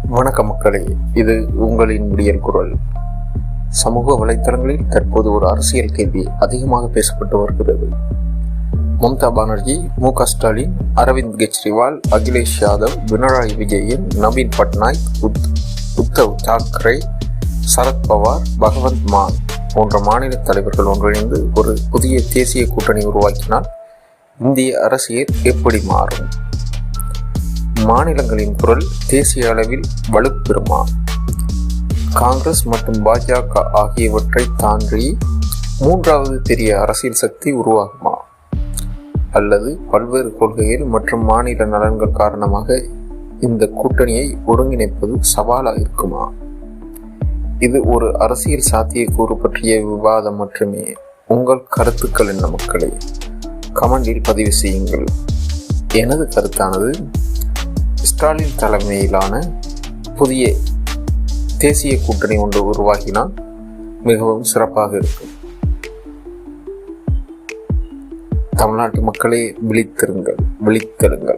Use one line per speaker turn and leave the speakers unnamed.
வணக்கம் மக்களே, இது உங்களின் விடியல் குரல். சமூக வலைத்தளங்களில் தற்போது ஒரு அரசியல் கேள்வி அதிகமாக பேசப்பட்டு வருகிறது. மம்தா பானர்ஜி, மு.க. ஸ்டாலின், அரவிந்த் கெஜ்ரிவால், அகிலேஷ் யாதவ், பினராயி விஜயன், நவீன் பட்நாயக், உத்தவ் தாக்கரே, சரத்பவார், பகவந்த் மான் போன்ற மாநில தலைவர்கள் ஒன்றிணைந்து ஒரு புதிய தேசிய கூட்டணி உருவாக்கினால் இந்திய அரசியல் எப்படி மாறும்? மாநிலங்களின் குரல் தேசிய அளவில் வலுப்பெறுமா? காங்கிரஸ் மற்றும் பாஜக ஆகியவற்றை தாண்டி மூன்றாவது பெரிய அரசியல் சக்தி உருவாகுமா? அல்லது பல்வேறு கொள்கைகள் மற்றும் மாநில நலன்கள் காரணமாக இந்த கூட்டணியை ஒருங்கிணைப்பது சவாலாக இருக்குமா? இது ஒரு அரசியல் சாத்தியக்கூறு பற்றிய விவாதம் மட்டுமே. உங்கள் கருத்துக்கள் என்ன மக்களே? கமெண்டில் பதிவு செய்யுங்கள். எனது கருத்தானது, ஸ்டாலின் தலைமையிலான புதிய தேசிய கூட்டணி ஒன்று உருவாகினால் மிகவும் சிறப்பாக இருக்கும். தமிழ்நாட்டு மக்களே, விழித்தெழுங்கள்.